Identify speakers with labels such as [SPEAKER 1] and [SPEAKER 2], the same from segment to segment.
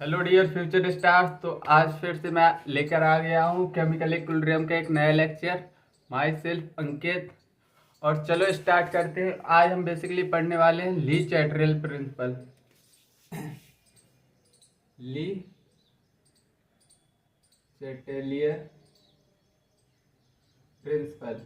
[SPEAKER 1] Hello dear future stars. तो आज फिर से मैं लेकर आ गया हूँ केमिकल इक्विलिब्रियम का एक नया लेक्चर। माई सेल्फ अंकित। और चलो स्टार्ट करते हैं। आज हम बेसिकली पढ़ने वाले हैं ली चैटरल प्रिंसिपल। ली चैटेलियर प्रिंसिपल।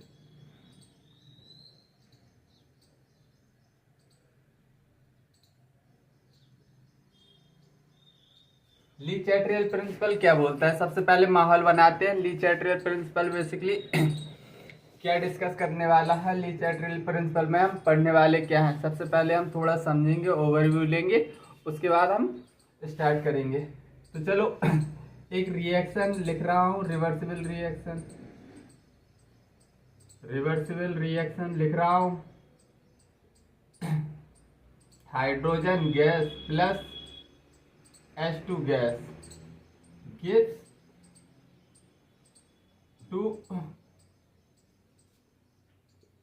[SPEAKER 1] ली चैटरल प्रिंसिपल क्या बोलता है? सबसे पहले माहौल बनाते हैं। ली चैटरल प्रिंसिपल बेसिकली क्या डिस्कस करने वाला है? ली चैटरल प्रिंसिपल में हम पढ़ने वाले क्या हैं? सबसे पहले हम थोड़ा समझेंगे, ओवरव्यू लेंगे, उसके बाद हम स्टार्ट करेंगे। तो चलो एक रिएक्शन लिख रहा हूँ, रिवर्सिबल रिएक्शन। रिवर्सिबल रिएक्शन लिख रहा हूँ। Hydrogen gas plus H2 gas gives to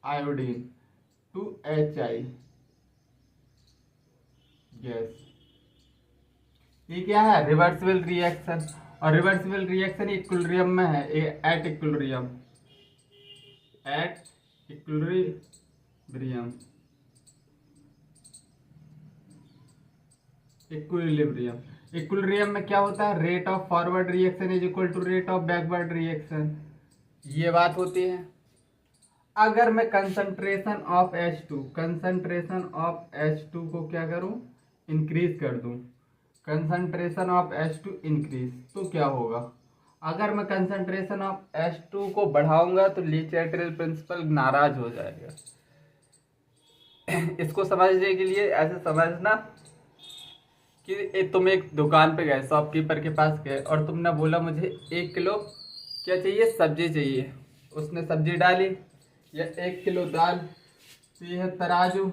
[SPEAKER 1] iodine two HI gas. ये क्या है? Reversible reaction. और रिवर्सिबल रिएक्शन इक्विलिब्रियम में है, at equilibrium. At equilibrium equilibrium equilibrium में क्या होता है? Rate of forward reaction is equal to rate of backward reaction. ये बात होती है। अगर मैं कंसंट्रेशन ऑफ H2 को क्या करूं? इंक्रीज कर दूं। कंसंट्रेशन ऑफ H2 इंक्रीज तो क्या होगा? अगर मैं कंसंट्रेशन ऑफ H2 को बढ़ाऊंगा तो ली चैटरल प्रिंसिपल नाराज हो जाएगा। इसको समझने के लिए ऐसे समझना कि तुम एक दुकान पे गए, शॉपकीपर के पास गए और तुमने बोला मुझे 1 किलो क्या चाहिए? सब्जी चाहिए। उसने सब्जी डाली, या 1 किलो दाल। तो यह है तराजू।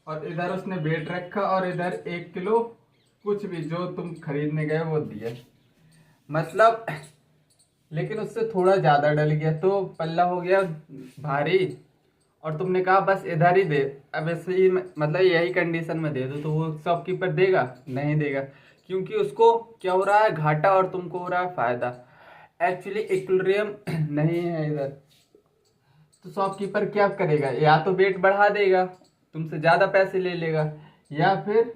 [SPEAKER 1] और इधर उसने वेट रखा और इधर 1 किलो कुछ भी जो तुम खरीदने गए वो दिया। मतलब लेकिन उससे थोड़ा ज्यादा डल गया तो पल्ला हो गया भारी। और तुमने कहा बस इधर ही दे। अब ऐसे ही मतलब यही कंडीशन में दे दो, तो वो शॉपकीपर देगा? नहीं देगा, क्योंकि उसको क्या हो रहा है? घाटा, और तुमको हो रहा है फायदा। एक्चुअली इक्विलिब्रियम नहीं है इधर। तो शॉपकीपर क्या करेगा? या तो वेट बढ़ा देगा, तुमसे ज्यादा पैसे ले लेगा, या फिर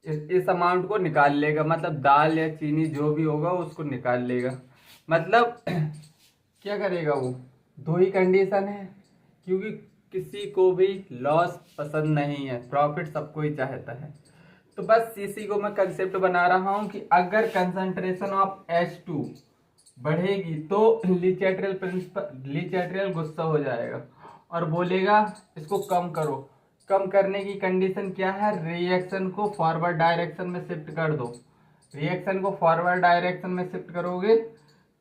[SPEAKER 1] इस अमाउंट को निकाल लेगा। मतलब दाल या चीनी जो भी होगा उसको निकाल लेगा। मतलब क्या करेगा वो? दो ही कंडीशन है, क्योंकि किसी को भी लॉस पसंद नहीं है, प्रॉफिट सबको ही चाहता है। तो बस इसी को मैं कंसेप्ट बना रहा हूं कि अगर कंसंट्रेशन ऑफ H2 बढ़ेगी तो ली चैटरल गुस्सा हो जाएगा और बोलेगा इसको कम करो। कम करने की कंडीशन क्या है? रिएक्शन को फॉरवर्ड डायरेक्शन में शिफ्ट कर दो। रिएक्शन को फॉरवर्ड डायरेक्शन में शिफ्ट करोगे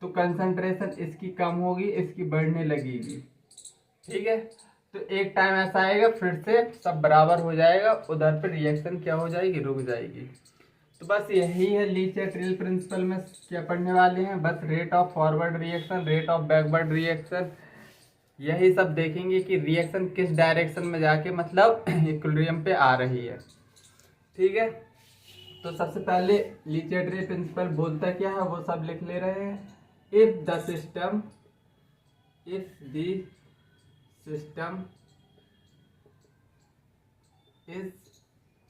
[SPEAKER 1] तो कंसंट्रेशन इसकी कम होगी, इसकी बढ़ने लगेगी। ठीक है? तो एक टाइम ऐसा आएगा फिर से सब बराबर हो जाएगा, उधर पर रिएक्शन क्या हो जाएगी? रुक जाएगी। तो बस यही है ली चैटरल प्रिंसिपल में क्या पढ़ने वाले हैं। बस rate of forward reaction, rate of backward reaction, यही सब देखेंगे कि रिएक्शन किस डायरेक्शन में जाके मतलब इक्विलिब्रियम पे आ रही है। ठीक है? तो सबसे पहले ली चैटरल प्रिंसिपल बोलता क्या है वो सब लिख ले रहे हैं। If the system is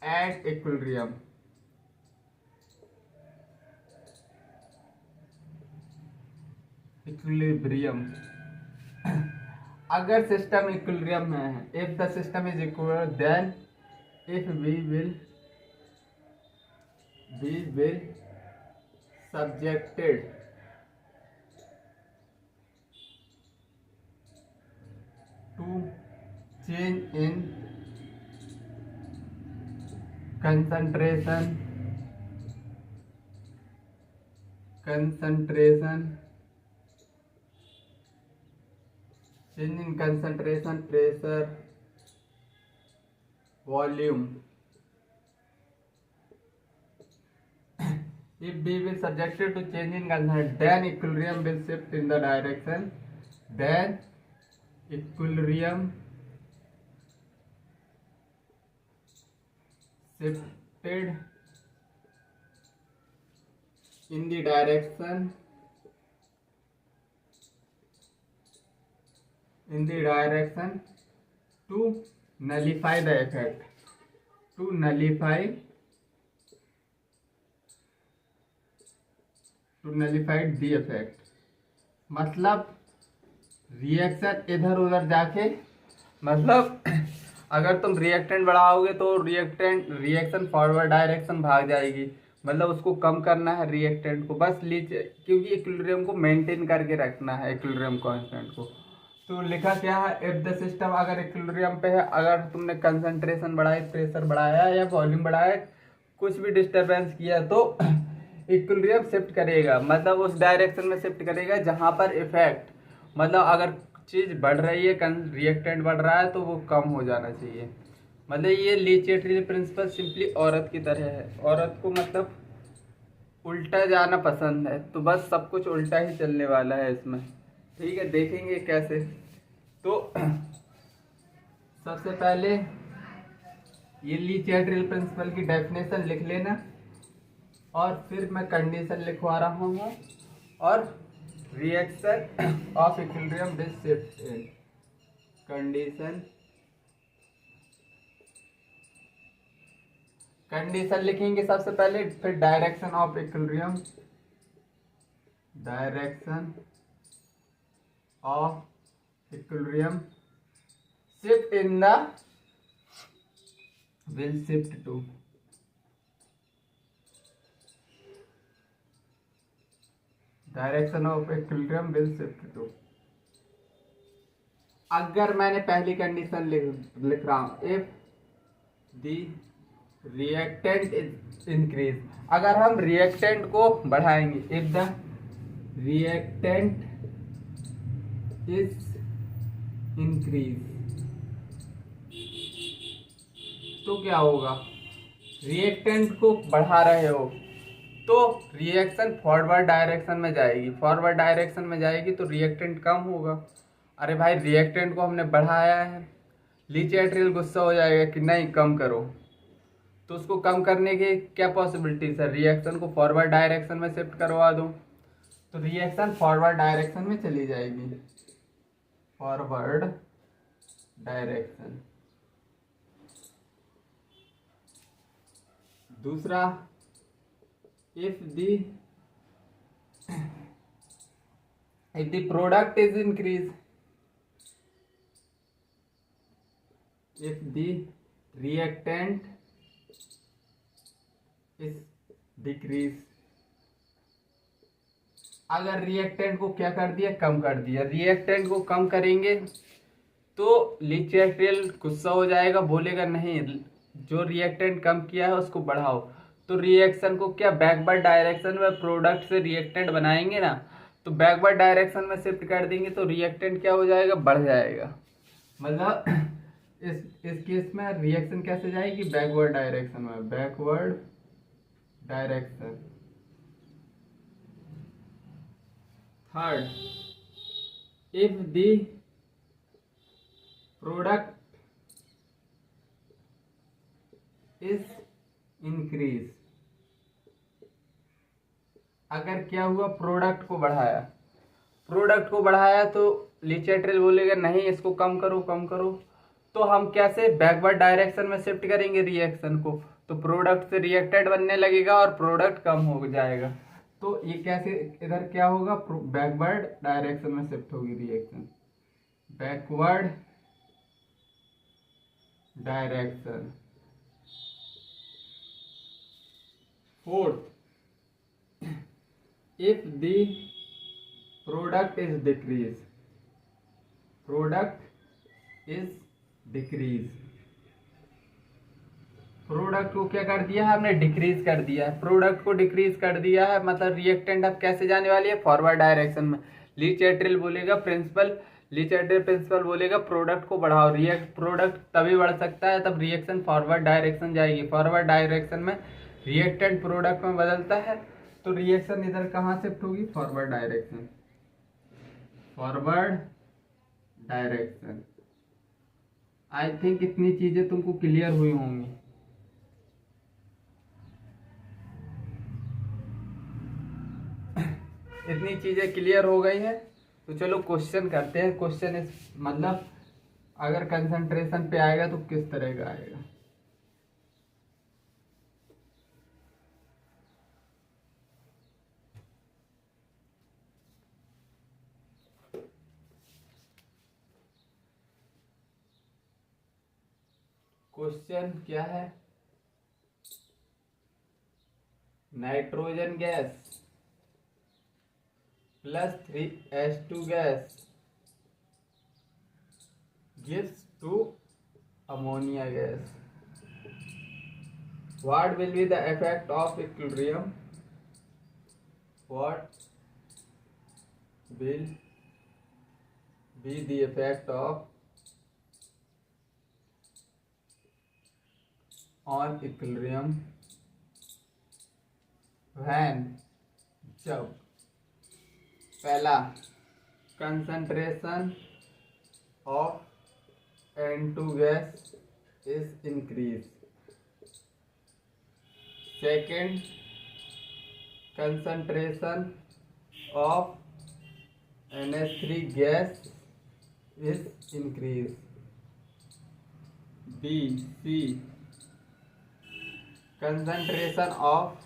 [SPEAKER 1] at equilibrium अगर सिस्टम इक्विलिब्रियम में है, if the system is equilibrium, then if we will subjected to change in concentration pressure, volume. If B will subjected to change in concentration, then equilibrium will shift in the direction. Then equilibrium shifted in the direction to nullify the effect, to nullify the effect। मतलब reaction इधर उधर जाके, मतलब अगर तुम reactant बढ़ाओगे तो reaction forward direction भाग जाएगी, मतलब उसको कम करना है रिएक्टेंट को, बस क्योंकि इक्विलिब्रियम को मेंटेन करके रखना है, इक्विलिब्रियम कांस्टेंट को। तो लिखा क्या है, इफ द सिस्टम अगर इक्विलिब्रियम पे है, अगर तुमने कंसंट्रेशन बढ़ाई, प्रेशर बढ़ाया या वॉल्यूम बढ़ाया, कुछ भी डिस्टर्बेंस किया तो इक्विलिब्रियम शिफ्ट करेगा, मतलब उस डायरेक्शन में शिफ्ट करेगा जहां पर इफेक्ट, मतलब अगर चीज बढ़ रही है, रिएक्टेंट बढ़ रहा है तो वो कम हो जाना चाहिए। मतलब ये ली चिटरेल प्रिंसिपल सिंपली औरत की तरह है, औरत को मतलब उल्टा जाना पसंद है, तो बस सब कुछ उल्टा ही चलने वाला है इसमें। ठीक है, देखेंगे कैसे। तो सबसे पहले ये ली चिटरेल प्रिंसिपल की डेफिनेशन लिख लेना, और फिर मैं कंडीशन लिखवा रहा हूँ, और reaction of equilibrium will shift in condition लिखेंगे सबसे पहले, फिर direction of equilibrium shift in the will shift to. Direction of equilibrium will shift to. अगर मैंने पहली कंडीशन लिख रहा हूं, if the reactant is increase, अगर हम रिएक्टेंट को बढ़ाएंगे, if the reactant is increase, तो क्या होगा, रिएक्टेंट को बढ़ा रहे हो तो रिएक्शन फॉरवर्ड डायरेक्शन में जाएगी, फॉरवर्ड डायरेक्शन में जाएगी तो रिएक्टेंट कम होगा। अरे भाई रिएक्टेंट को हमने बढ़ाया है, ली चिटरेल गुस्सा हो जाएगा कि नहीं कम करो, तो उसको कम करने की क्या पॉसिबिलिटीज है, रिएक्शन को फॉरवर्ड डायरेक्शन में शिफ्ट करवा दो, तो रिएक्शन फॉरवर्ड डायरेक्शन में चली जाएगी, फॉरवर्ड डायरेक्शन। दूसरा, if the product is increase, if the reactant is decrease, अगर रिएक्टेंट को क्या कर दिया, कम कर दिया, रिएक्टेंट को कम करेंगे तो ली चिटरेल गुस्सा हो जाएगा, बोलेगा नहीं जो रिएक्टेंट कम किया है उसको बढ़ाओ, तो रिएक्शन को क्या बैकवर्ड डायरेक्शन में प्रोडक्ट से रिएक्टेंट बनाएंगे ना, तो बैकवर्ड डायरेक्शन में शिफ्ट कर देंगे तो रिएक्टेंट क्या हो जाएगा, बढ़ जाएगा। मतलब इस केस में रिएक्शन कैसे जाएगी, बैकवर्ड डायरेक्शन में, backward direction. Third, if the product is increase, अगर क्या हुआ, प्रोडक्ट को बढ़ाया तो ली चिटरेल बोलेगा नहीं इसको कम करो कम करो, तो हम कैसे बैकवर्ड डायरेक्शन में शिफ्ट करेंगे रिएक्शन को, तो प्रोडक्ट से रिएक्टेंट बनने लगेगा और प्रोडक्ट कम हो जाएगा, तो ये कैसे इधर क्या होगा, बैकवर्ड डायरेक्शन में शिफ्ट होगी reaction, backward direction. Fourth, if the product is decrease, product को क्या कर दिया है हमने, डिक्रीज कर दिया है, प्रोडक्ट को डिक्रीज कर दिया है, मतलब रिएक्टेंट अब कैसे जाने वाली है, फॉरवर्ड डायरेक्शन में। ली चिटरेल प्रिंसिपल बोलेगा प्रोडक्ट को बढ़ाओ, प्रोडक्ट तभी बढ़ सकता है तब रिएक्शन फॉरवर्ड डायरेक्शन जाएगी, फॉरवर्ड डायरेक्शन में रिएक्टेंट प्रोडक्ट में बदलता है तो रिएक्शन इधर कहाँ शिफ्ट होगी, फॉरवर्ड डायरेक्शन। आई थिंक इतनी चीजें तुमको क्लियर हुई होंगी। इतनी चीजें क्लियर हो गई है तो चलो क्वेश्चन करते हैं। क्वेश्चन इस मतलब अगर कंसंट्रेशन पे आएगा तो किस तरह का आएगा। क्वेश्चन क्या है? Nitrogen gas plus 3H2 gas gives to ammonia gas. What will be the effect of equilibrium? What will be the effect of on equilibrium when जब पहला concentration of N2 gas is increased. Second, concentration of NH3 gas is increased. B, C, concentration of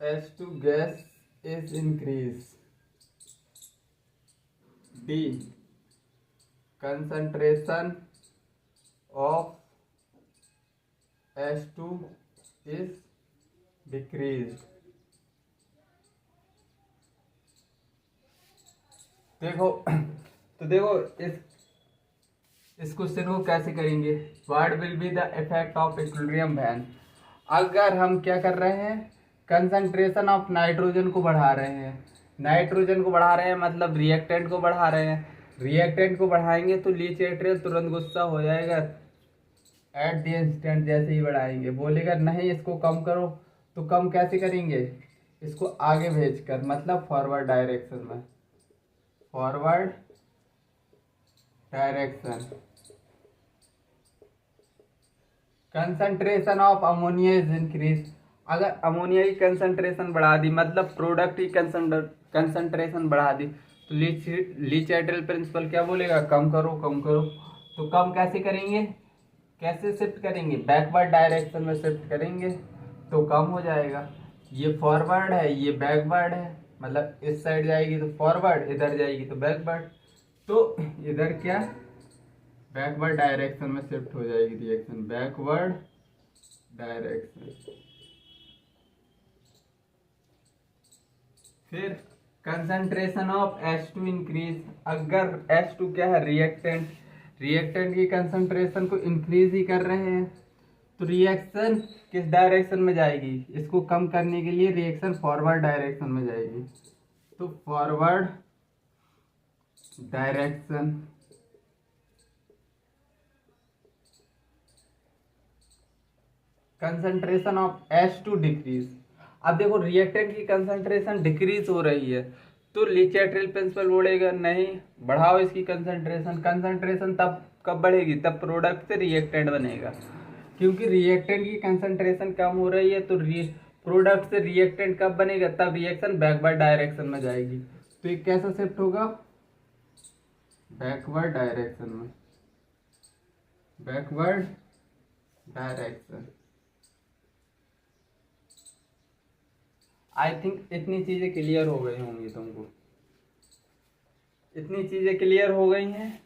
[SPEAKER 1] H2 gas is increased. D, concentration of H2 is decreased. देखो तो देखो इस question को कैसे करेंगे। What will be the effect of equilibrium when, अगर हम क्या कर रहे हैं, कंसंट्रेशन ऑफ नाइट्रोजन को बढ़ा रहे हैं, नाइट्रोजन को बढ़ा रहे हैं मतलब रिएक्टेंट को बढ़ा रहे हैं, रिएक्टेंट को बढ़ाएंगे तो लीच एट्रियल तुरंत गुस्सा हो जाएगा एट द इंस्टेंट, जैसे ही बढ़ाएंगे बोलेगा नहीं इसको कम करो, तो कम कैसे करेंगे, इसको आगे भेजकर मतलब फॉरवर्ड डायरेक्शन में, forward direction. Concentration of ammonia is increase, अगर अमोनिया की कंसंट्रेशन बढ़ा दी मतलब प्रोडक्ट की कंसंट्रेशन बढ़ा दी तो लीच एट्रियल प्रिंसिपल क्या बोलेगा, कम करो कम करो। तो कम कैसे करेंगे, कैसे शिफ्ट करेंगे, बैकवर्ड डायरेक्शन में शिफ्ट करेंगे तो कम हो जाएगा। ये फॉरवर्ड है ये बैकवर्ड है, मतलब इस साइड जाएगी तो फॉरवर्ड, इधर जाएगी तो बैकवर्ड, तो इधर क्या बैकवर्ड डायरेक्शन में शिफ्ट हो जाएगी रिएक्शन, बैकवर्ड डायरेक्शन। फिर कंसंट्रेशन ऑफ H2 इंक्रीज, अगर H2 क्या है रिएक्टेंट, रिएक्टेंट की कंसंट्रेशन को इंक्रीज ही कर रहे हैं तो रिएक्शन किस डायरेक्शन में जाएगी, इसको कम करने के लिए रिएक्शन फॉरवर्ड डायरेक्शन में जाएगी, तो forward direction. Concentration of H2 decrease, अब देखो रिएक्टेंट की कंसंट्रेशन डिक्रीज हो रही है तो लीच एट्रियल प्रिंसिपल बोलेगा नहीं बढ़ाओ इसकी कंसंट्रेशन, कंसंट्रेशन तब कब बढ़ेगी, तब प्रोडक्ट से रिएक्टेंट बनेगा, क्योंकि रिएक्टेंट की कंसंट्रेशन कम हो रही है तो प्रोडक्ट से रिएक्टेंट कब बनेगा, तब रिएक्शन बैकवर्ड डायरेक्शन में जाएगी। तो ये कैसा शिफ्ट होगा, बैकवर्ड डायरेक्शन में, बैकवर्ड डायरेक्शन। आई थिंक इतनी चीजें क्लियर हो गई होंगी तुमको, इतनी चीजें क्लियर हो गई हैं।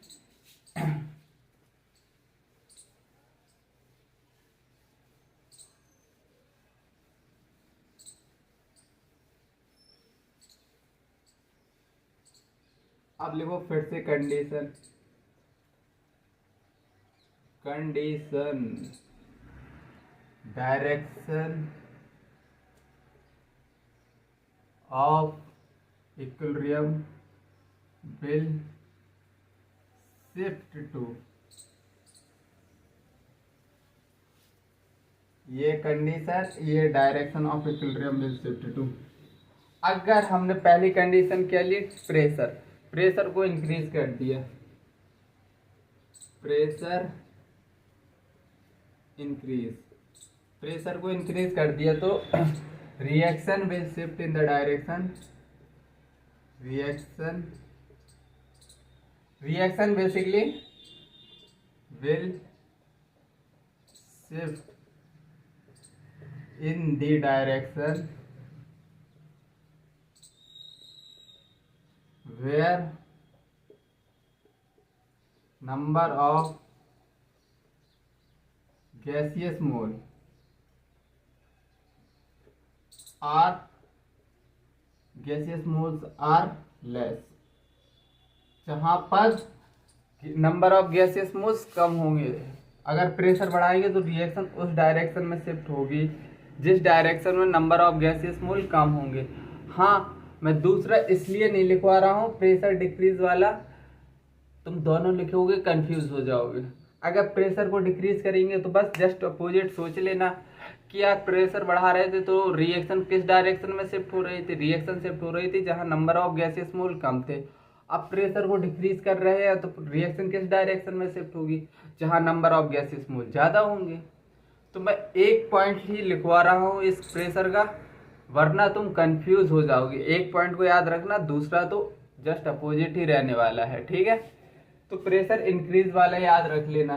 [SPEAKER 1] अब लिखो फिर से condition, condition direction of equilibrium will shift to, ये कंडीशन ये direction of equilibrium will shift to. अगर हमने पहली कंडीशन क्या ली, प्रेशर, प्रेशर को इंक्रीज कर दिया, प्रेशर इंक्रीज, प्रेशर को इंक्रीज कर दिया तो reaction will shift in the direction, reaction basically will shift in the direction where number of gaseous mole are moles are less, जहां पर नंबर ऑफ गैसेस मोल्स कम होंगे। अगर प्रेशर बढ़ाएंगे तो रिएक्शन उस डायरेक्शन में शिफ्ट होगी जिस डायरेक्शन में नंबर ऑफ गैसेस मोल कम होंगे। हाँ, मैं दूसरा इसलिए नहीं लिखवा रहा हूँ प्रेशर डिक्रीज वाला, तुम दोनों लिखोगे कंफ्यूज हो जाओगे। अगर प्रेशर को डिक्रीज करेंगे तो बस जस्ट अपोजिट सोच लेना कि यार प्रेशर बढ़ा रहे थे तो रिएक्शन किस डायरेक्शन में शिफ्ट हो रही थी, रिएक्शन शिफ्ट हो रही थी जहाँ नंबर ऑफ गैसेस मोल कम थे। अब प्रेशर को डिक्रीज कर रहे हैं तो रिएक्शन किस डायरेक्शन में शिफ्ट होगी, जहां नंबर ऑफ गैसेस मोल ज़्यादा होंगे। तो मैं एक पॉइंट ही लिखवा रहा हूं इस प्रेशर का, वरना तुम कंफ्यूज हो जाओगे। एक पॉइंट को याद रखना, दूसरा तो जस्ट अपोजिट ही रहने वाला है, ठीक है। तो प्रेशर इंक्रीज वाला याद रख लेना।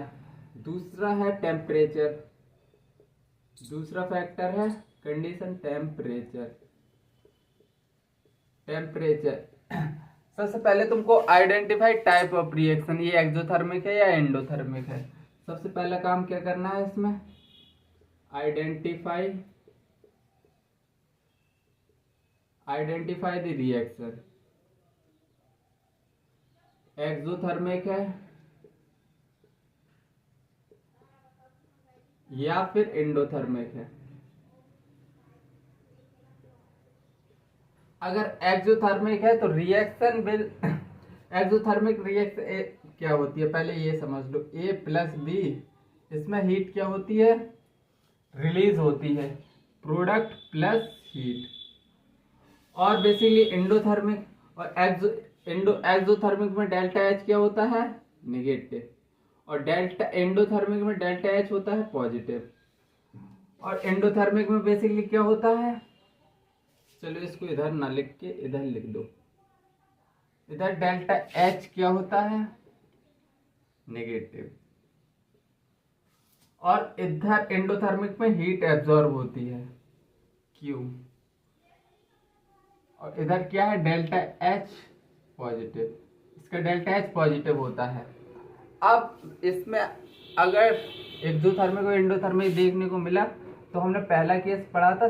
[SPEAKER 1] दूसरा है टेम्परेचर, दूसरा फैक्टर है कंडीशन टेम्परेचर। सबसे पहले तुमको आइडेंटिफाई टाइप ऑफ रिएक्शन, ये एक्सोथर्मिक है या एंडोथर्मिक है। सबसे पहला काम क्या करना है इसमें, आइडेंटिफाई द रिएक्शन। एक्सोथर्मिक है या फिर एंडोथर्मिक है। अगर एक्सोथर्मिक है तो रिएक्शन विल, एक्सोथर्मिक रिएक्शन क्या होती है पहले ये समझ लो, A प्लस बी, इसमें हीट क्या होती है, रिलीज होती है, प्रोडक्ट प्लस हीट। और बेसिकली एंडोथर्मिक और एक्सोथर्मिक में डेल्टा H क्या होता है, नेगेटिव, और डेल्टा एंडोथर्मिक में डेल्टा H होता है पॉजिटिव। और एंडोथर्मिक में बेसिकली क्या होता है, चलो इसको इधर ना लिख के इधर लिख दो, इधर डेल्टा H क्या होता है, नेगेटिव। और इधर एंडोथर्मिक में हीट एब्जॉर्ब होती है, Q। और इधर क्या है, डेल्टा H पॉजिटिव, इसका डेल्टा H पॉजिटिव होता है। अब इसमें अगर एक्सोथर्मिक और एंडोथर्मिक देखने को मिला तो हमने पहला केस पढ़ा था,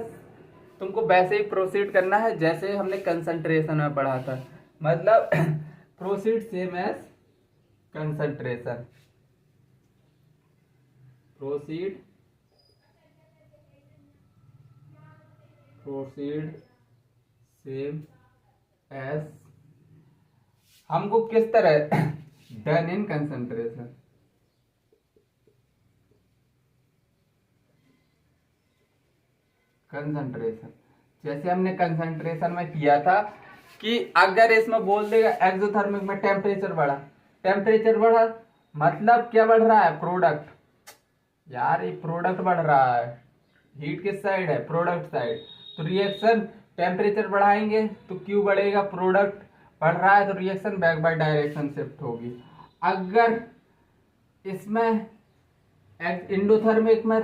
[SPEAKER 1] तुमको वैसे ही प्रोसीड करना है जैसे हमने कंसंट्रेशन में पढ़ा था, मतलब proceed same as concentration, proceed same as, हमको किस तरह डन इन कंसंट्रेशन। कंसंट्रेशन जैसे हमने कंसंट्रेशन में किया था कि अगर इसमें बोल देगा एक्सोथर्मिक में टेम्परेचर बढ़ा, मतलब क्या बढ़ रहा है, प्रोडक्ट। यार ये प्रोडक्ट बढ़ रहा है, हीट किस साइड है, प्रोडक्ट साइड। तो रिएक्शन टेम्परेचर बढ़ाएंगे तो क्यू बढ़ेगा, प्रोडक्ट बढ़ रहा है तो रिएक्शन बैकवर्ड डायरेक्शन शिफ्ट होगी। अगर इसमें एंडोथर्मिक में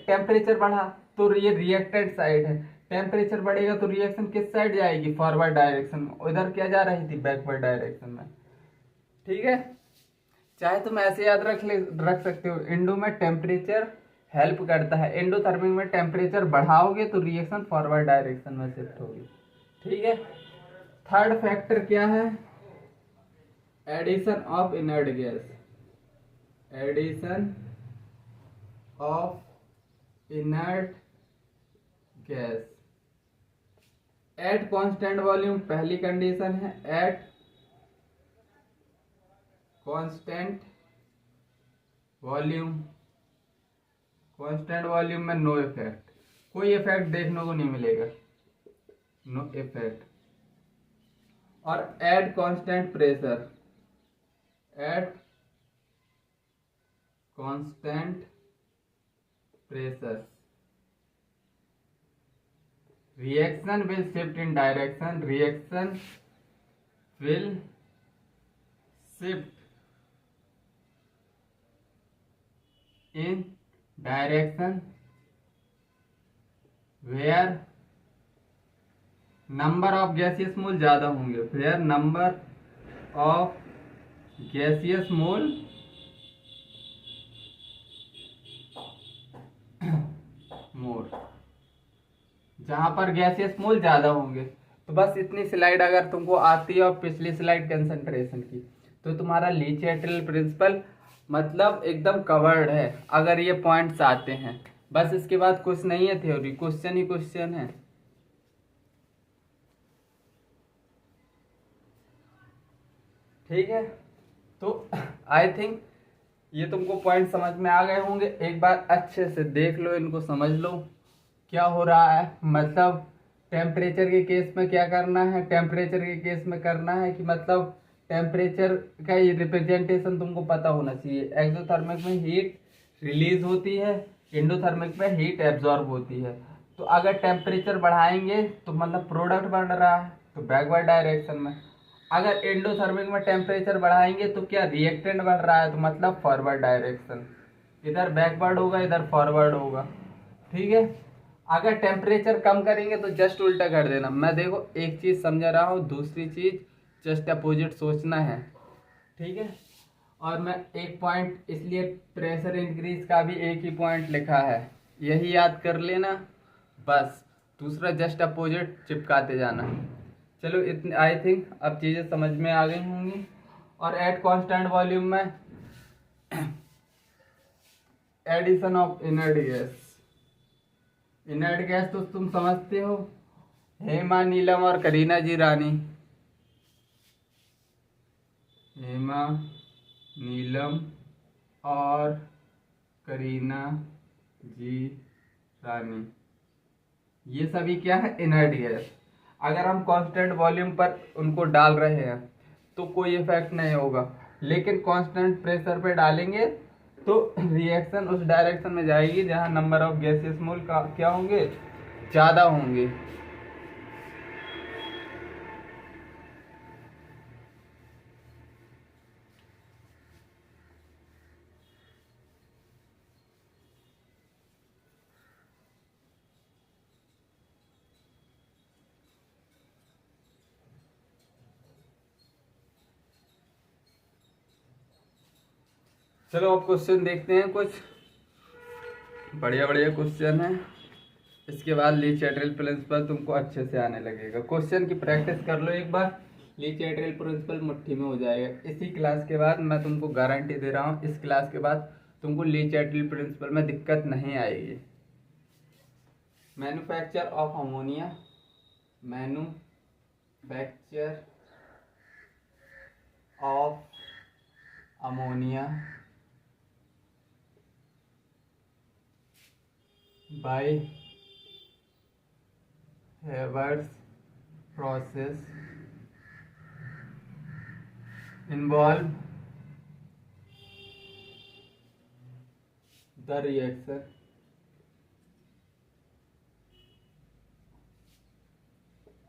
[SPEAKER 1] टेम्परेचर बढ़ा तो ये रिएक्टेंट साइड है, टेम्परेचर बढ़ेगा तो रिएक्शन किस साइड जाएगी, फॉरवर्ड डायरेक्शन में। उधर क्या जा रही थी, बैकवर्ड डायरेक्शन में, ठीक है। चाहे तुम ऐसे याद रख सकते हो, इंडो में टेम्परेचर हेल्प करता है, एंडोथर्मिक में टेम्परेचर बढ़ाओगे तो रिएक्शन फॉरवर्ड डायरेक्शन में शिफ्ट होगी, ठीक है। थर्ड फैक्टर क्या है, addition of inert gas, addition of inert gas at constant volume, पहली कंडीशन है at constant volume. Constant volume में नो इफेक्ट, कोई इफेक्ट देखने को नहीं मिलेगा, नो इफेक्ट। और at constant pressure, at constant pressure reaction will shift in direction, reaction will shift in direction where number of gaseous mole ज्यादा होंगे, where number of gaseous mole more, जहां पर गैसियस मोल ज्यादा होंगे। तो बस इतनी स्लाइड अगर तुमको आती है और पिछली स्लाइड कंसंट्रेशन की, तो तुम्हारा ली चैटल प्रिंसिपल मतलब एकदम कवर्ड है अगर ये पॉइंट्स आते हैं। बस इसके बाद कुछ नहीं है थ्योरी, क्वेश्चन ही क्वेश्चन है। ठीक है, तो आई थिंक ये तुमको पॉइंट समझ में आ गए होंगे। एक बार अच्छे से देख लो, इनको समझ लो क्या हो रहा है। मतलब टेम्परेचर के केस में क्या करना है, टेम्परेचर के केस में करना है कि मतलब टेम्परेचर का ये रिप्रेजेंटेशन तुमको पता होना चाहिए। एक्सोथर्मिक में हीट रिलीज होती है, एंडोथर्मिक में हीट एब्जॉर्ब होती है। तो अगर टेम्परेचर बढ़ाएंगे तो मतलब प्रोडक्ट बढ़ रहा है, तो बैकवर्ड डायरेक्शन में। अगर एंडोथर्मिक में टेम्परेचर बढ़ाएंगे तो क्या रिएक्टेंट बढ़ रहा है, तो मतलब फॉरवर्ड डायरेक्शन। इधर बैकवर्ड होगा, इधर फॉरवर्ड होगा। ठीक है, अगर टेम्परेचर कम करेंगे तो जस्ट उल्टा कर देना। मैं देखो एक चीज समझा रहा हूँ, दूसरी चीज जस्ट अपोजिट सोचना है। ठीक है, और मैं एक पॉइंट इसलिए प्रेशर इंक्रीज का भी एक ही पॉइंट लिखा है, यही याद कर लेना बस। दूसरा जस्ट अपोजिट चिपकाते जाना। चलो इतने, आई थिंक अब चीजें समझ में आ गई होंगी। और एट कांस्टेंट वॉल्यूम में addition of inert gas, inert gas तो तुम समझते हो, हेमा, नीलम और करीना जी रानी। हेमा, नीलम और करीना जी रानी, ये सभी क्या है, इनर्ट गैस। अगर हम कांस्टेंट वॉल्यूम पर उनको डाल रहे हैं तो कोई इफेक्ट नहीं होगा, लेकिन कांस्टेंट प्रेशर पे डालेंगे तो रिएक्शन उस डायरेक्शन में जाएगी जहां नंबर ऑफ गैसेस मोल का क्या होंगे, ज्यादा होंगे। चलो अब क्वेश्चन देखते हैं, कुछ बढ़िया बढ़िया क्वेश्चन है। इसके बाद ली चैटल प्रिंसिपल तुमको अच्छे से आने लगेगा। क्वेश्चन की प्रैक्टिस कर लो एक बार, ली चैटल प्रिंसिपल मुट्ठी में हो जाएगा। इसी क्लास के बाद मैं तुमको गारंटी दे रहा हूँ, इस क्लास के बाद तुमको ली चैटल प्रिंसिपल में दिक्कत नहीं आएगी। Manufacture of ammonia, manufacture of ammonia by Haber's process involve the reaction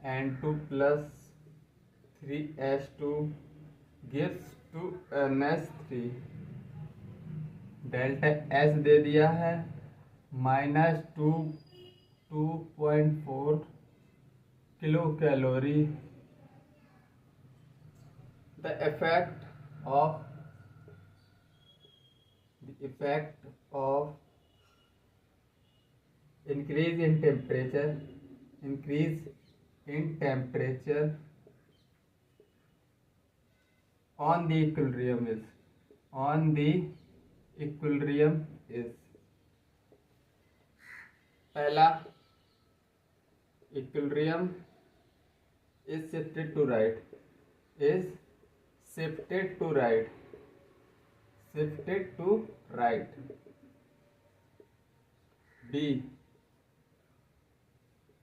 [SPEAKER 1] N2 plus 3H2 gives to NH3, delta S दे दिया है -2.4 kilo calorie. The effect of increase in temperature on the equilibrium is पहला, equilibrium is shifted to right, B,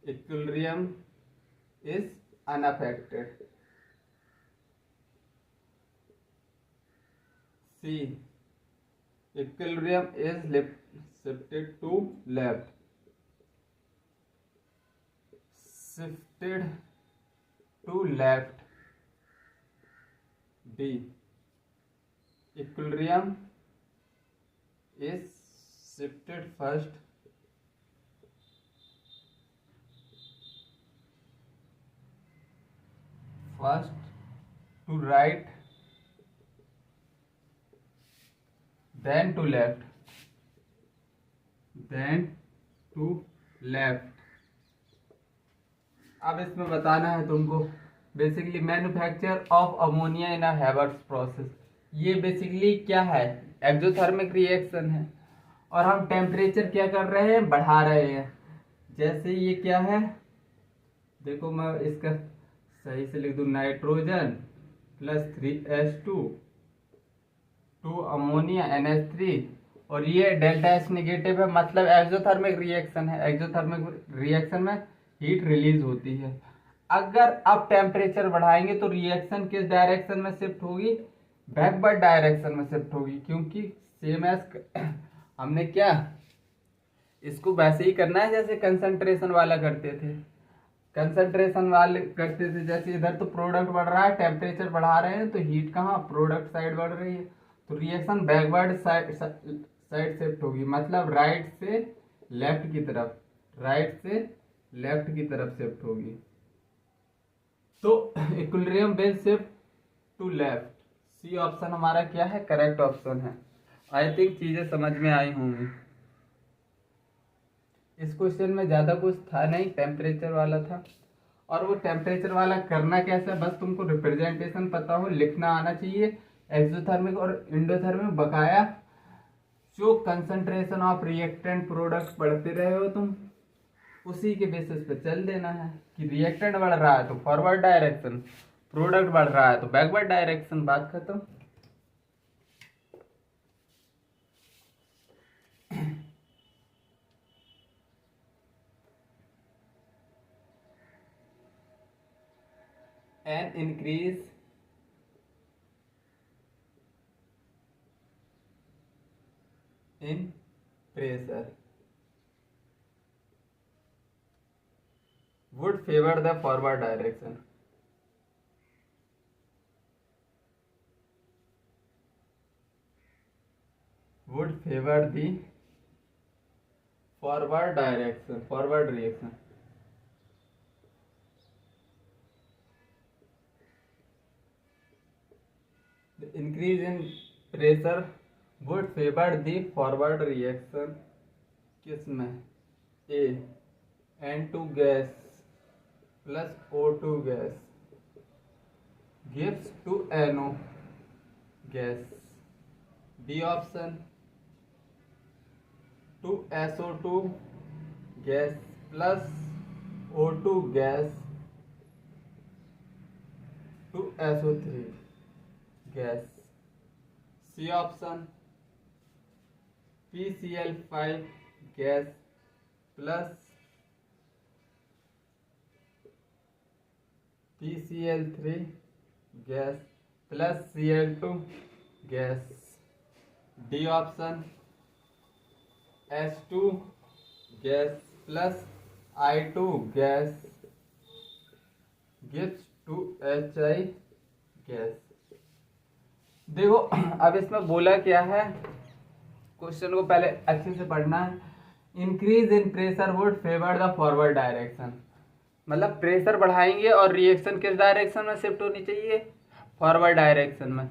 [SPEAKER 1] equilibrium is unaffected, C equilibrium is shifted to left, shifted to left. D equilibrium is shifted first to right, then to left, अब इसमें बताना है तुमको basically manufacture of ammonia in Havertz process. ये basically क्या है, exothermic reaction है और हम टेम्परेचर क्या कर रहे हैं, बढ़ा रहे हैं। जैसे ये क्या है, देखो मैं इसका सही से लिख दूं, nitrogen plus 3H2 two ammonia NH3 और ये डेल्टा H नेगेटिव है, मतलब एक्सोथर्मिक रिएक्शन है। एक्सोथर्मिक रिएक्शन में हीट रिलीज होती है। अगर आप टेम्परेचर बढ़ाएंगे तो रिएक्शन किस डायरेक्शन में शिफ्ट होगी, बैकवर्ड डायरेक्शन में शिफ्ट होगी, क्योंकि सेम एज हमने क्या इसको वैसे ही करना है जैसे कंसंट्रेशन वाला करते थे। जैसे इधर तो प्रोडक्ट बढ़ रहा है, टेम्परेचर बढ़ा रहे हैं तो हीट कहाँ, प्रोडक्ट साइड बढ़ रही है, तो रिएक्शन बैकवर्ड साइड शिफ्ट होगी, मतलब राइट से लेफ्ट की तरफ शिफ्ट होगी। तो equilibrium will shift to left. C option हमारा क्या है, करेक्ट ऑप्शन है। आई थिंक चीजें समझ में आई होंगी। इस क्वेश्चन में ज्यादा कुछ था नहीं, टेम्परेचर वाला था। और वो टेम्परेचर वाला करना कैसे, बस तुमको रिप्रेजेंटेशन पता हो, लिखना आना चाहिए। एक्सोथर्मिक और एंडोथर्मिक बकाया जो कंसंट्रेशन ऑफ रिएक्टेंट प्रोडक्ट पढ़ते रहे हो तुम, उसी के बेसिस पे चल देना है कि रिएक्टेंट बढ़ रहा है तो फॉरवर्ड डायरेक्शन, प्रोडक्ट बढ़ रहा है तो बैकवर्ड डायरेक्शन, बात खत्म। An increase in pressure would favor the forward direction. Would favor the forward reaction. The increase in pressure would favor the forward reaction. किसमें? A N2 gas plus O2 gas gives to NO gas. B option 2SO2 gas plus O2 gas to SO3 gas. C option PCl5 gas plus PCl3 gas plus Cl2 gas. D option H2 gas plus I2 gas gives to HI gas. देखो अब इसमें बोला क्या है, question को पहले अच्छे से पढ़ना है। Increase in pressure would favour the forward direction, मतलब प्रेशर बढ़ाएंगे और रिएक्शन किस डायरेक्शन में शिफ्ट होनी चाहिए, फॉरवर्ड डायरेक्शन में।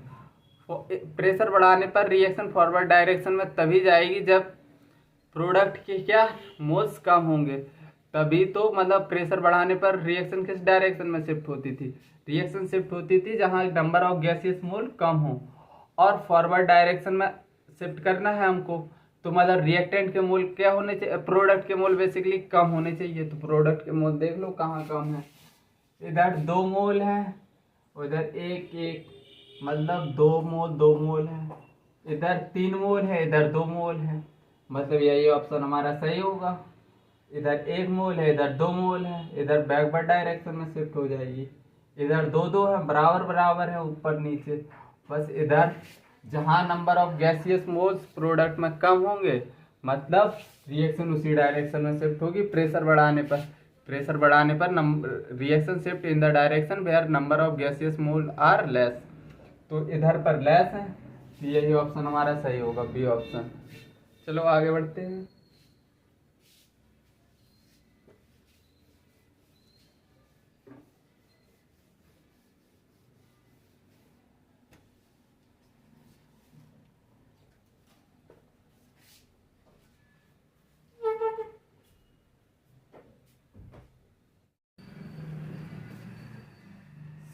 [SPEAKER 1] प्रेशर बढ़ाने पर रिएक्शन फॉरवर्ड डायरेक्शन में तभी जाएगी जब प्रोडक्ट के क्या मोल्स कम होंगे, तभी तो मतलब प्रेशर बढ़ाने पर रिएक्शन किस डायरेक्शन में शिफ्ट होती थी, रिएक्शन शिफ्ट होती थी जहां नंबर ऑफ गैसियस मोल कम हो। और फॉरवर्ड डायरेक्शन में शिफ्ट करना है हमको, तो मतलब रिएक्टेंट के मोल क्या होने चाहिए, प्रोडक्ट के मोल बेसिकली कम होने चाहिए। तो प्रोडक्ट के मोल देख लो कहाँ कम है, इधर 2 मोल है, उधर 1 मतलब 2 मोल है, इधर 3 मोल है, इधर 2 मोल है, मतलब यही ऑप्शन हमारा सही होगा। इधर 1 मोल है, इधर 2 मोल है, इधर बैकवर्ड डायरेक्शन में शिफ्ट हो जाएगी। इधर 2 है, बराबर है ऊपर नीचे, बस इधर जहाँ number of gaseous moles product में कम होंगे, मतलब रिएक्शन उसी डायरेक्शन में शिफ्ट होगी। प्रेशर बढ़ाने पर reaction shift in the direction where number of gaseous mole are less. तो इधर पर लेस है, तो यही ऑप्शन हमारा सही होगा, बी ऑप्शन। चलो आगे बढ़ते हैं।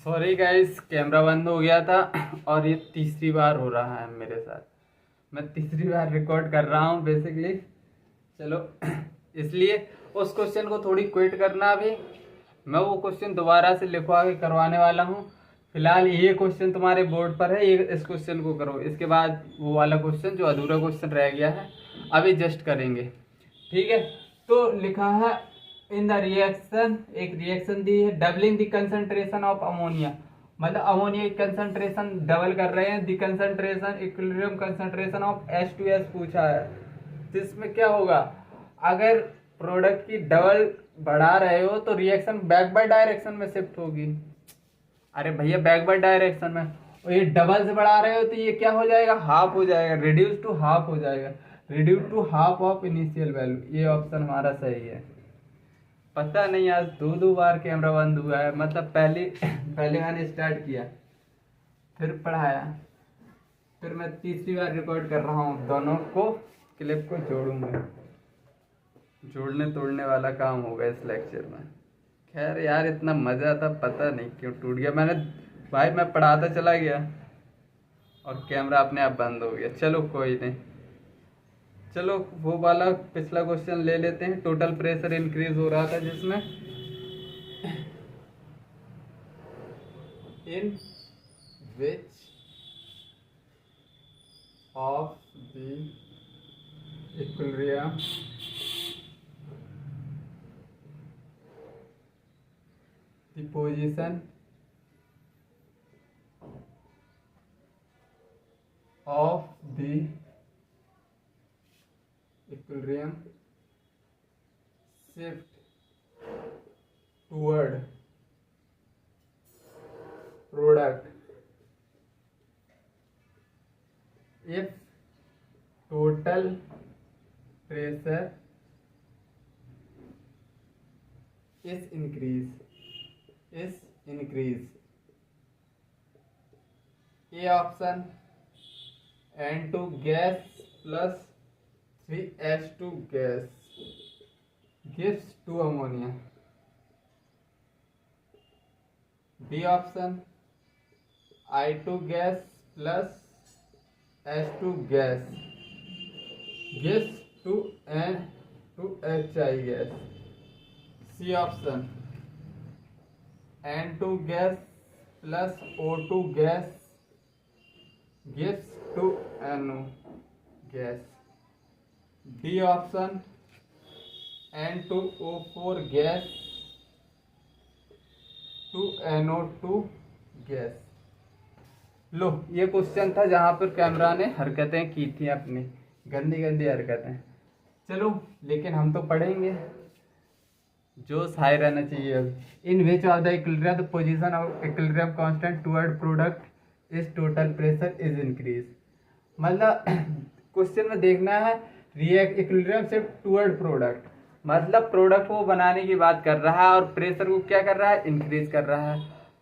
[SPEAKER 1] सॉरी गाइस, कैमरा बंद हो गया था और ये तीसरी बार हो रहा है मेरे साथ। मैं तीसरी बार रिकॉर्ड कर रहा हूँ बेसिकली। चलो इसलिए उस क्वेश्चन को थोड़ी क्विट करना। अभी मैं वो क्वेश्चन दोबारा से लिखवा के करवाने वाला हूँ। फिलहाल ये क्वेश्चन तुम्हारे बोर्ड पर है, ये इस क्वेश्चन को करो। इसके बाद वो वाला क्वेश्चन जो अधूरा क्वेश्चन रह गया है अभी जस्ट करेंगे, ठीक है। तो लिखा है इन द रिएक्शन, एक रिएक्शन दी है, doubling the concentration of ammonia, मतलब अमोनिया की कंसंट्रेशन डबल कर रहे हैं। The concentration equilibrium concentration of H2S पूछा है। तो इसमें क्या होगा, अगर प्रोडक्ट की डबल बढ़ा रहे हो तो रिएक्शन बैकवर्ड डायरेक्शन में शिफ्ट होगी। अरे भैया बैकवर्ड डायरेक्शन में, और ये डबल से बढ़ा रहे हो तो ये क्या हो जाएगा, हाफ हो जाएगा, रिड्यूस टू हाफ हो जाएगा, reduce to half of initial value. ये ऑप्शन हमारा सही है। पता नहीं आज दो बार कैमरा बंद हुआ है, मतलब पहले मैंने स्टार्ट किया फिर पढ़ाया, फिर मैं तीसरी बार रिकॉर्ड कर रहा हूँ। दोनों को क्लिप को जोड़ूंगा, जोड़ने तोड़ने वाला काम होगा इस लेक्चर में। खैर यार इतना मज़ा था, पता नहीं क्यों टूट गया। मैं पढ़ाता चला गया और कैमरा अपने आप बंद हो गया। चलो कोई नहीं, चलो वो वाला पिछला क्वेश्चन ले लेते हैं। टोटल प्रेशर इंक्रीज हो रहा था जिसमें in which of the equilibrium the position of the equilibrium shift toward product if total pressure is increase। A option N2 gas plus 3H2 gas gives 2 ammonia. B option I2 gas plus H2 gas gives 2HI gas. C option N2 gas plus O2 gas gives 2NO gas. D option N2O4 gas 2NO2 gas. लो ये question था जहाँ पर camera ने हरकतें की थी, अपनी गंदी गंदी हरकतें। चलो लेकिन हम तो पढ़ेंगे, जोश हाई रहना चाहिए। अब in which of the equilibrium the position of equilibrium constant toward product is total pressure is increase. मतलब क्वेश्चन में देखना है react equilibrium shift toward product, मतलब प्रोडक्ट को बनाने की बात कर रहा है और प्रेशर को क्या कर रहा है, इंक्रीज कर रहा है।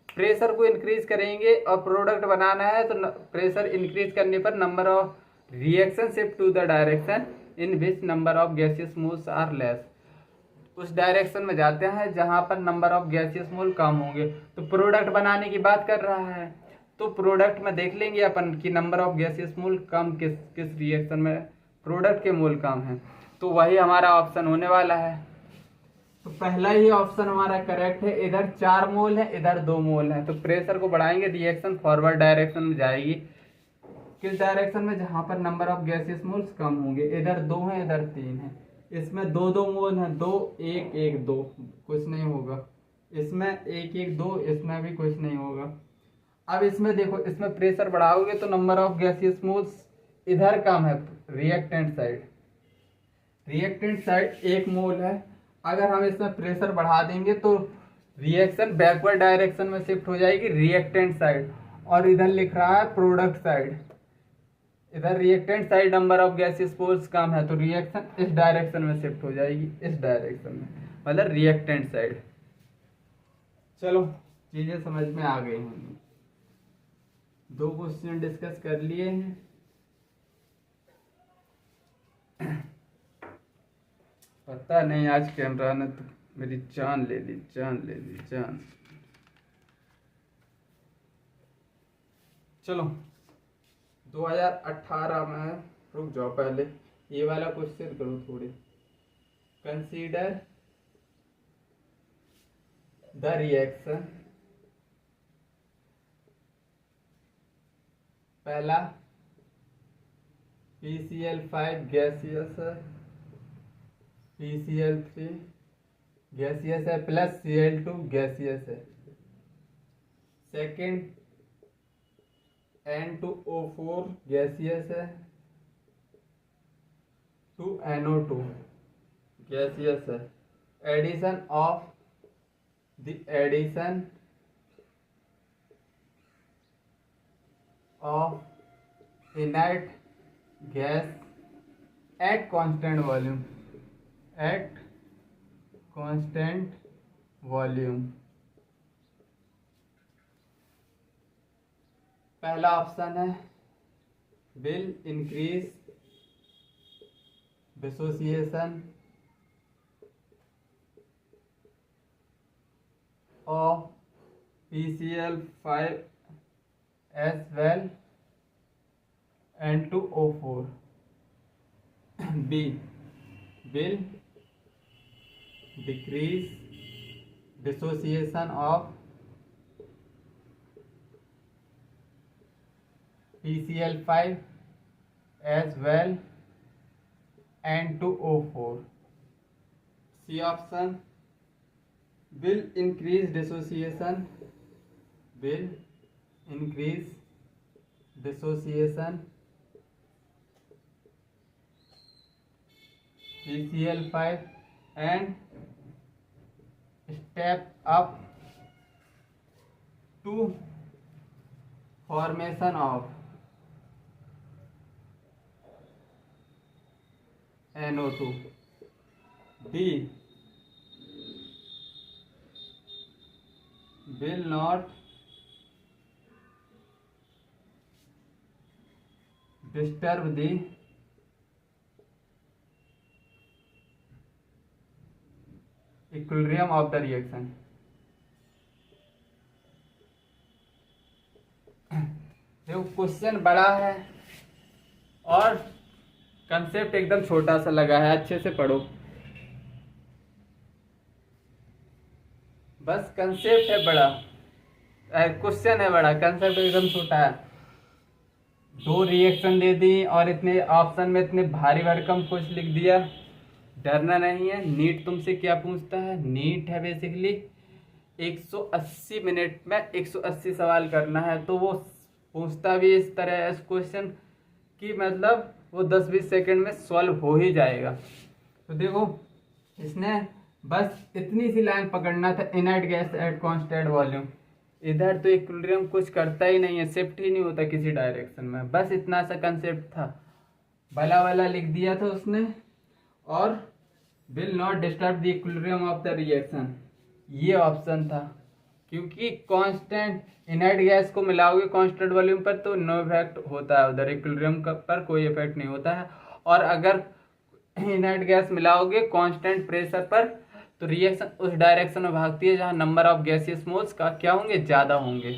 [SPEAKER 1] प्रेशर को इंक्रीज करेंगे और प्रोडक्ट बनाना है तो प्रेशर इंक्रीज करने पर number of reaction shift to the direction in which number of gaseous moles are less. उस डायरेक्शन में जाते हैं जहां पर नंबर ऑफ गैसियस मोल कम होंगे। तो प्रोडक्ट बनाने की बात कर रहा है तो प्रोडक्ट में देख लेंगे अपन कि नंबर ऑफ गैसियस मोल कम किस रिएक्शन में प्रोडक्ट के मोल कम है, तो वही हमारा ऑप्शन होने वाला है। तो पहला ही ऑप्शन हमारा करेक्ट है। इधर 4 मोल है, इधर 2 मोल है, तो प्रेशर को बढ़ाएंगे, रिएक्शन फॉरवर्ड डायरेक्शन में जाएगी। किस डायरेक्शन में, जहां पर नंबर ऑफ गैसियस मोल्स कम होंगे। इधर 2 है, इधर 3 है, इसमें 2 मोल है, 2 1 1 2, कुछ नहीं होगा। इसमें 1 1 2, इसमें भी कुछ नहीं होगा। अब इसमें देखो, इसमें प्रेशर बढ़ाओगे तो नंबर ऑफ गैसियस मोल्स इधर कम है, reactant side. Reactant side 1 mole है, अगर हम इसमें प्रेशर बढ़ा देंगे तो रिएक्शन बैकवर्ड डायरेक्शन में शिफ्ट हो जाएगी, रिएक्टेंट साइड। और इधर लिख रहा है प्रोडक्ट साइड, इधर reactant side number of gaseous moles कम है तो रिएक्शन इस डायरेक्शन में शिफ्ट हो जाएगी, इस डायरेक्शन में, मतलब रिएक्टेंट साइड। चलो चीजें समझ में आ गई होंगी। 2 क्वेश्चन डिस्कस कर लिए हैं। पता नहीं आज कैमरा ने तो मेरी जान ले ली, जान ले ली, जान। चलो 2018 में, रुक जाओ पहले ये वाला क्वेश्चन करो थोड़े। कंसीडर द रिएक्शन, पहला PCl5 गैसियस है, PCl3 गैसियस है प्लस Cl2 गैसियस है। सेकंड N2O4 गैसियस है, 2NO2 गैसियस है। Addition of the addition of inert gas at constant volume, at constant volume. पहला ऑप्शन है will increase dissociation of PCl5 as well N2O4. B will decrease dissociation of PCl5 as well N2O4. C option will increase dissociation, will increase dissociation PCl5 and step up to formation of NO2. D will not disturb the equilibrium of the reaction. देखो question बड़ा है और concept एकदम छोटा सा लगा है, अच्छे से पढ़ो। बस कंसेप्ट है बड़ा, क्वेश्चन है बड़ा, कंसेप्ट एकदम छोटा है। 2 रिएक्शन दे दी और इतने ऑप्शन में इतने भारी भरकम कुछ लिख दिया। डरना नहीं है। नीट तुमसे क्या पूछता है? नीट है बेसिकली 180 मिनट में 180 सवाल करना है, तो वो पूछता भी इस तरह है इस क्वेश्चन कि मतलब वो 10-20 सेकंड में सॉल्व हो ही जाएगा। तो देखो इसने बस इतनी सी लाइन पकड़ना था, inert gas at constant volume. इधर तो इक्विलिब्रियम कुछ करता ही नहीं है, शिफ्ट ही नहीं होता किसी डायरेक्शन में, बस इतना सा कंसेप्ट था। भला वाला लिख दिया था उसने। और will not disturb the equilibrium of the reaction, ये ऑप्शन था, क्योंकि कांस्टेंट इनर्ट गैस को मिलाओगे कांस्टेंट वॉल्यूम पर तो नो इफेक्ट होता है, उधर इक्विलिब्रियम पर कोई इफेक्ट नहीं होता है। और अगर इनर्ट गैस मिलाओगे कांस्टेंट प्रेशर पर तो रिएक्शन उस डायरेक्शन में भागती है जहां नंबर ऑफ गैसियस मोल्स का क्या होंगे, ज़्यादा होंगे।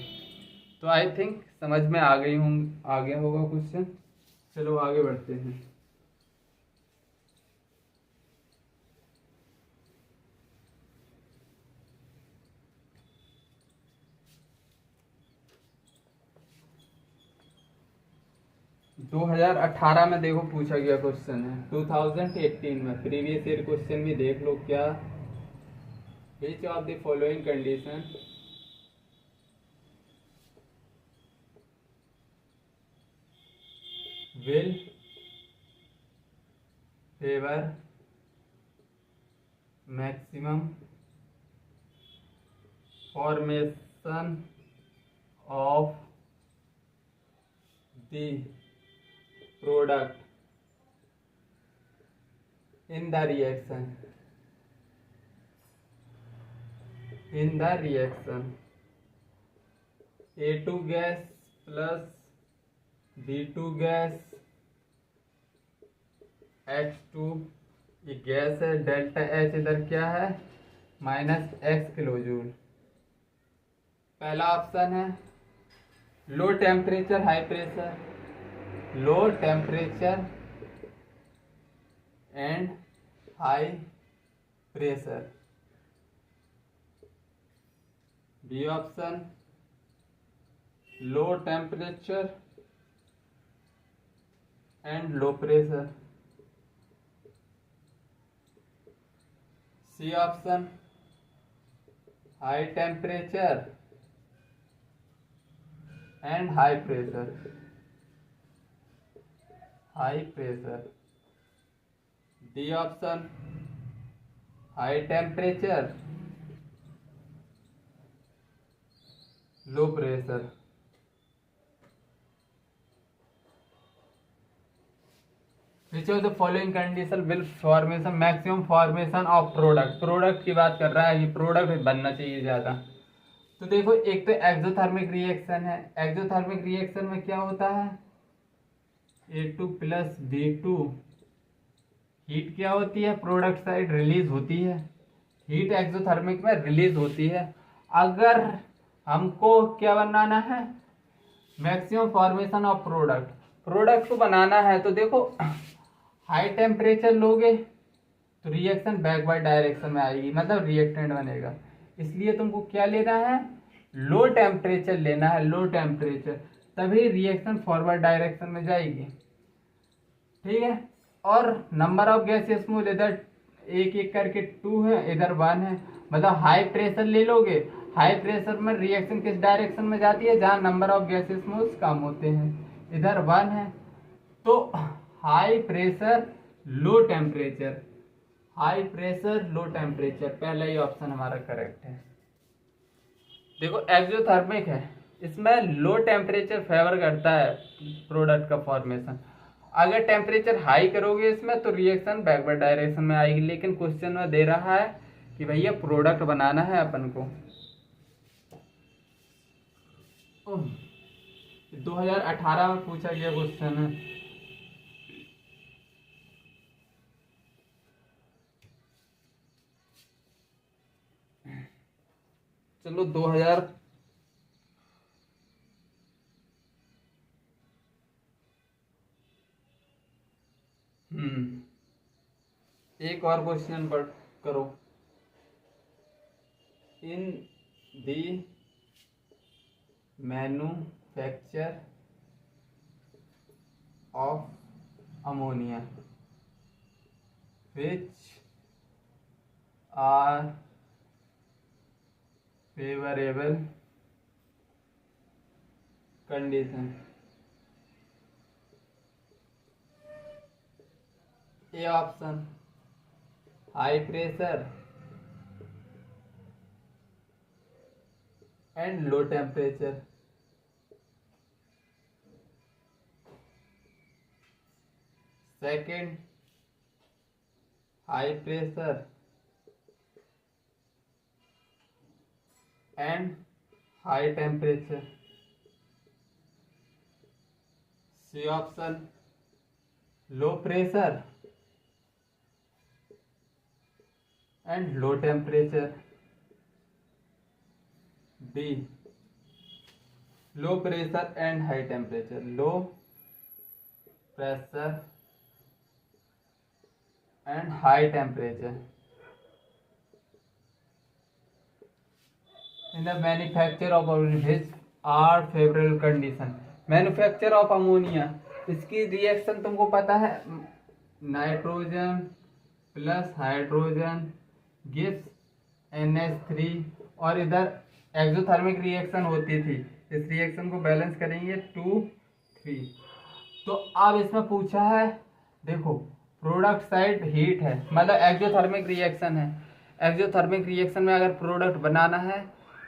[SPEAKER 1] तो आई थिंक समझ में आ गया होगा क्वेश्चन। चलो आगे बढ़ते हैं। दो 2018 में देखो पूछा गया क्वेश्चन है, 2018 में प्रीवियस ईयर क्वेश्चन भी देख लो क्या। विच of the following condition will favor maximum formation of the product in the reaction A2 gas plus B2 gas H2, ये गैस है, डेल्टा H इधर क्या है -x किलो जूल। पहला ऑप्शन है low temperature high pressure, low temperature and high pressure. B option low temperature and low pressure. C option high temperature and high pressure. D option high temperature low pressure. Which of the following condition will formation maximum formation of product की बात कर रहा है, ये product बनना चाहिए ज्यादा। तो देखो एक तो एक्सोथर्मिक रिएक्शन है, एक्सोथर्मिक रिएक्शन में क्या होता है A2 प्लस B2, हीट क्या होती है प्रोडक्ट साइड रिलीज होती है, हीट एक्सोथर्मिक में रिलीज होती है। अगर हमको क्या बनाना है मैक्सिमम फॉर्मेशन ऑफ प्रोडक्ट को बनाना है, तो देखो हाई टेम्परेचर लोगे तो रिएक्शन बैकवर्ड डायरेक्शन में आएगी, मतलब रिएक्टेंट बनेगा। इसलिए तुमको क्या लेना है लो टेम्परेचर लेना है, लो टेम्परेचर, तभी रिएक्शन फॉरवर्ड डायरेक्शन में जाएगी। ठीक है, और नंबर ऑफ गैसेस मोल इधर एक एक करके 2 है, इधर 1 है, मतलब हाई प्रेशर ले लोगे, हाई प्रेशर में रिएक्शन किस डायरेक्शन में जाती है जहां नंबर ऑफ गैसेस मोल्स कम होते हैं, इधर 1 है। तो high pressure low temperature, high pressure low temperature, पहला ही ऑप्शन हमारा करेक्ट है। देखो एक्सोथर्मिक है, इसमें लो टेम्परेचर फेवर करता है प्रोडक्ट का फॉर्मेशन। अगर टेम्परेचर हाई करोगे इसमें तो रिएक्शन बैकवर्ड डायरेक्शन में आएगी, लेकिन क्वेश्चन में दे रहा है कि भैया प्रोडक्ट बनाना है अपन को। 2018 में पूछा गया क्वेश्चन है। चलो 2000 एक और क्वेश्चन पढ़ करो। In the manufacture of ammonia which are favorable condition। A option high pressure and low temperature। Second high pressure and high temperature। C option low pressure and low temperature। D low pressure and high temperature, low pressure and high temperature। In the manufacture of which are favorable condition। Manufacture of ammonia, इसकी reaction तुमको पता है nitrogen plus hydrogen gives NH3, और इधर exothermic reaction होती थी, इस reaction को बैलेंस करेंगे 2 3। तो अब इसमें पूछा है, देखो प्रोडक्ट साइड हीट है, मतलब एक्सोथर्मिक रिएक्शन है। एक्सोथर्मिक रिएक्शन में अगर प्रोडक्ट बनाना है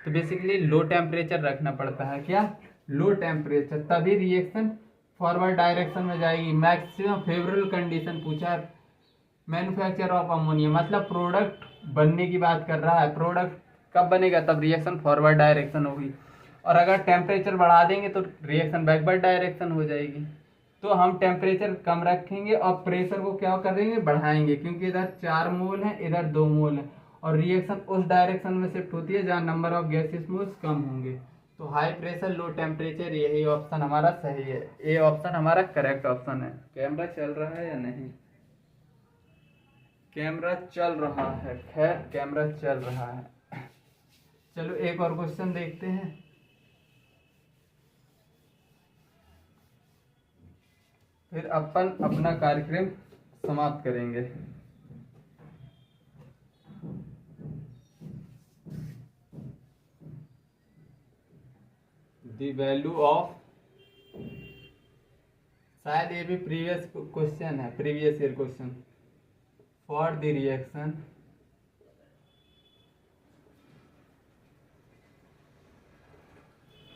[SPEAKER 1] तो बेसिकली लो टेम्परेचर रखना पड़ता है। क्या? लो टेम्परेचर, तभी रिएक्शन फॉरवर्ड डायरेक्शन में जाएगी। मैक्सिमम फेवरेबल कंडीशन पूछा है मैन्युफैक्चर ऑफ अमोनिया, मतलब प्रोडक्ट बनने की बात कर रहा है। प्रोडक्ट कब बनेगा? तब रिएक्शन फॉरवर्ड डायरेक्शन होगी, और अगर टेम्परेचर बढ़ा देंगे तो रिएक्शन बैकवर्ड डायरेक्शन हो जाएगी। तो हम टेम्परेचर कम रखेंगे और प्रेशर को क्या करेंगे? बढ़ाएंगे, क्योंकि इधर 4 मोल है, इधर 2 मोल है, और रिएक्शन उस डायरेक्शन में शिफ्ट होती है जहाँ नंबर ऑफ गैसेस मोल्स कम होंगे। तो हाई प्रेशर लो टेम्परेचर, यही ऑप्शन हमारा सही है। ये ऑप्शन हमारा करेक्ट ऑप्शन है। कैमरा चल रहा है या नहीं? कैमरा चल रहा है, खैर कैमरा चल रहा है। चलो एक और क्वेश्चन देखते हैं। फिर अपन अपना कार्यक्रम समाप्त करेंगे। द वैल्यू ऑफ, शायद ये भी प्रीवियस क्वेश्चन है, previous year question. For the reaction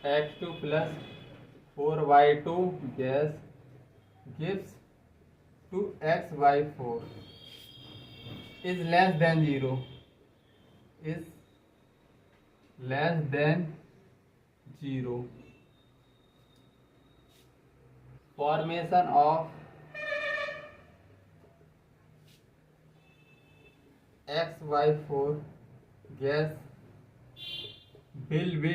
[SPEAKER 1] X2 plus 4Y2 gas gives 2X/4 is less than 0, is less than 0. Formation of X/4 gas will be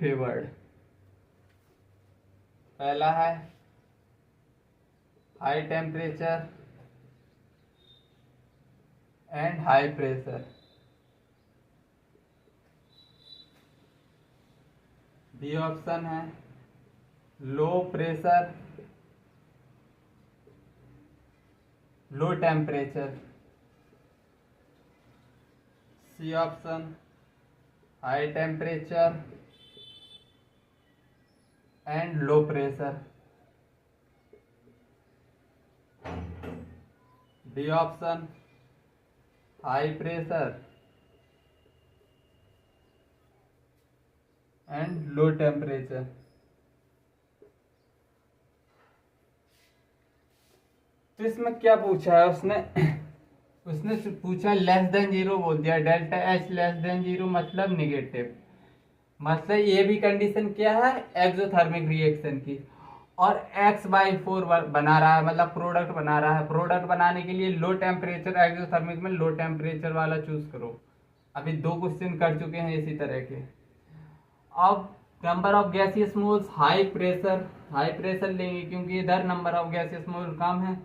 [SPEAKER 1] favored. पहला है high temperature and high pressure. B option है low pressure low temperature. C option high temperature and low pressure. D option high pressure and low temperature. तो इसमें क्या पूछा है उसने पूछा लेस देन 0 बोल दिया, डेल्टा एच लेस देन 0 मतलब निगेटिव। मतलब ये भी कंडीशन क्या है? एक्सोथर्मिक रिएक्शन की। और X/4 बना रहा है, मतलब प्रोडक्ट बना रहा है। प्रोडक्ट बनाने के लिए लो टेम्परेचर, एक्सोथर्मिक में लो टेम्परेचर वाला चूज करो। अभी 2 क्वेश्चन कर चुके हैं इसी तरह के। अब number of gaseous moles, high pressure लेंगे क्योंकि इधर नंबर ऑफ गैसियस मोल कम है।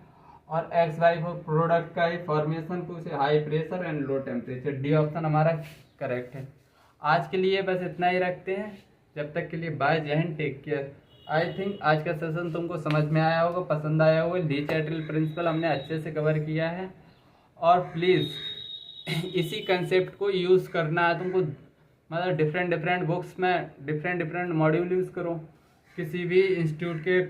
[SPEAKER 1] और X/4 प्रोडक्ट का ही फॉर्मेशन पूछे, high pressure and low temperature. D option हमारा करेक्ट है। आज के लिए बस इतना ही रखते हैं, जब तक के लिए बाय, जय हिंद, टेक केयर। आई थिंक आज का सेशन तुमको समझ में आया होगा, पसंद आया होगा। ली चैटल प्रिंसिपल हमने अच्छे से कवर किया है, और प्लीज़ इसी कंसेप्ट को यूज़ करना है तुमको। मतलब डिफरेंट बुक्स में डिफरेंट मॉड्यूल यूज़ करो, किसी भी इंस्टीट्यूट के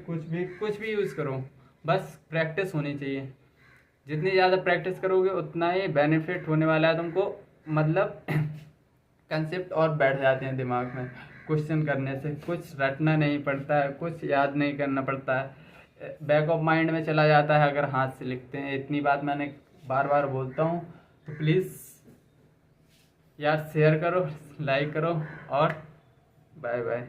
[SPEAKER 1] कुछ भी यूज़ करो, बस प्रैक्टिस होनी चाहिए। जितनी ज़्यादा प्रैक्टिस करोगे उतना ही बेनिफिट होने वाला है तुमको। मतलब कंसेप्ट और बैठ जाते हैं दिमाग में क्वेश्चन करने से। कुछ रटना नहीं पड़ता है, कुछ याद नहीं करना पड़ता है, बैक ऑफ माइंड में चला जाता है अगर हाथ से लिखते हैं। इतनी बात मैंने बार बार बोलता हूँ, तो प्लीज़ यार शेयर करो, लाइक करो, और बाय बाय।